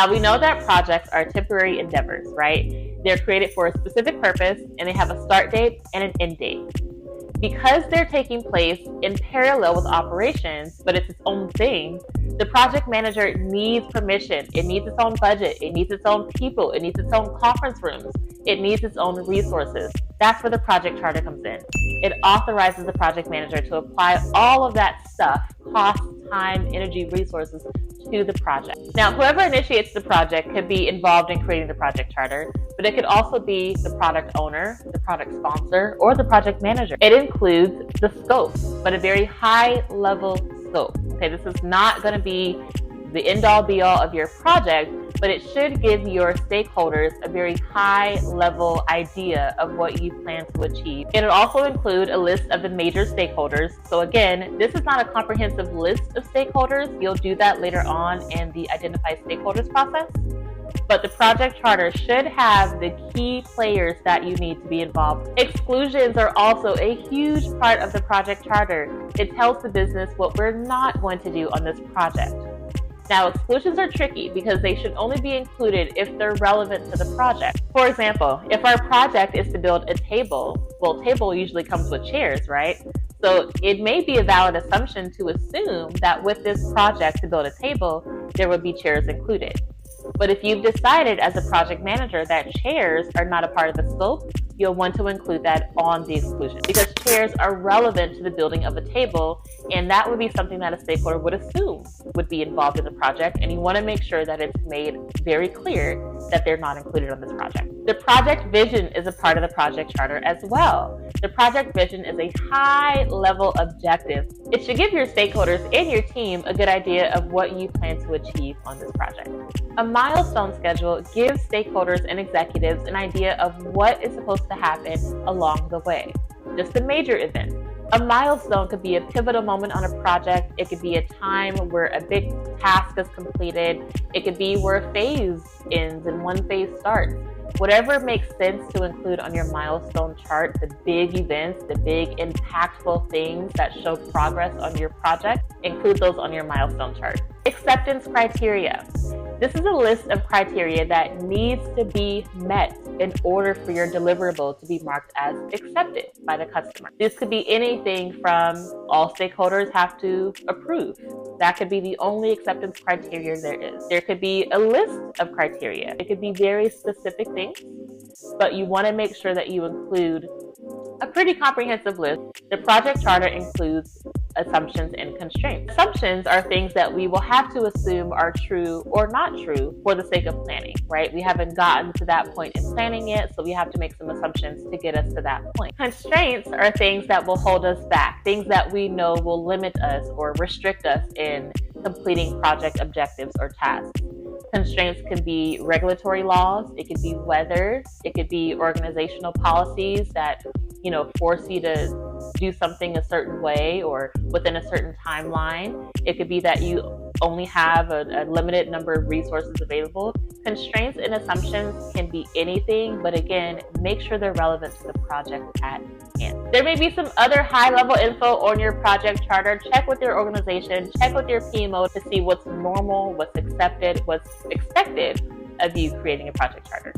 Now, we know that projects are temporary endeavors, right? They're created for a specific purpose, and they have a start date and an end date. Because they're taking place in parallel with operations, but it's its own thing, the project manager needs permission. It needs its own budget. It needs its own people. It needs its own conference rooms. It needs its own resources. That's where the project charter comes in. It authorizes the project manager to apply all of that stuff, cost, time, energy, resources, to the project. Now, whoever initiates the project could be involved in creating the project charter, but it could also be the product owner, the product sponsor, or the project manager. It includes the scope, but a very high level scope. Okay, this is not going to be the end-all be-all of your project, but it should give your stakeholders a very high-level idea of what you plan to achieve. It'll also include a list of the major stakeholders. So again, this is not a comprehensive list of stakeholders. You'll do that later on in the Identify Stakeholders process. But the project charter should have the key players that you need to be involved. Exclusions are also a huge part of the project charter. It tells the business what we're not going to do on this project. Now, exclusions are tricky because they should only be included if they're relevant to the project. For example, if our project is to build a table, well, table usually comes with chairs, right? So it may be a valid assumption to assume that with this project to build a table, there would be chairs included. But if you've decided as a project manager that chairs are not a part of the scope, you'll want to include that on the exclusion because chairs are relevant to the building of a table, and that would be something that a stakeholder would assume would be involved in the project, and you want to make sure that it's made very clear that they're not included on this project. The project vision is a part of the project charter as well. The project vision is a high-level objective. It should give your stakeholders and your team a good idea of what you plan to achieve on this project. A milestone schedule gives stakeholders and executives an idea of what is supposed to happen along the way. Just a major event. A milestone could be a pivotal moment on a project. It could be a time where a big task is completed. It could be where a phase ends and one phase starts. Whatever makes sense to include on your milestone chart, the big events, the big impactful things that show progress on your project, include those on your milestone chart. Acceptance criteria. This is a list of criteria that needs to be met in order for your deliverable to be marked as accepted by the customer. This could be anything from all stakeholders have to approve. That could be the only acceptance criteria there is. There could be a list of criteria. It could be very specific things, but you want to make sure that you include a pretty comprehensive list. The project charter includes assumptions and constraints. Assumptions are things that we will have to assume are true or not true for the sake of planning, right? We haven't gotten to that point in planning yet, so we have to make some assumptions to get us to that point. Constraints are things that will hold us back, things that we know will limit us or restrict us in completing project objectives or tasks. Constraints can be regulatory laws, it could be weather, it could be organizational policies that force you to do something a certain way or within a certain timeline. It could be that you only have a limited number of resources available. Constraints and assumptions can be anything, but again, make sure they're relevant to the project at hand. There may be some other high-level info on your project charter. Check with your organization, check with your PMO to see what's normal, what's accepted, what's expected of you creating a project charter.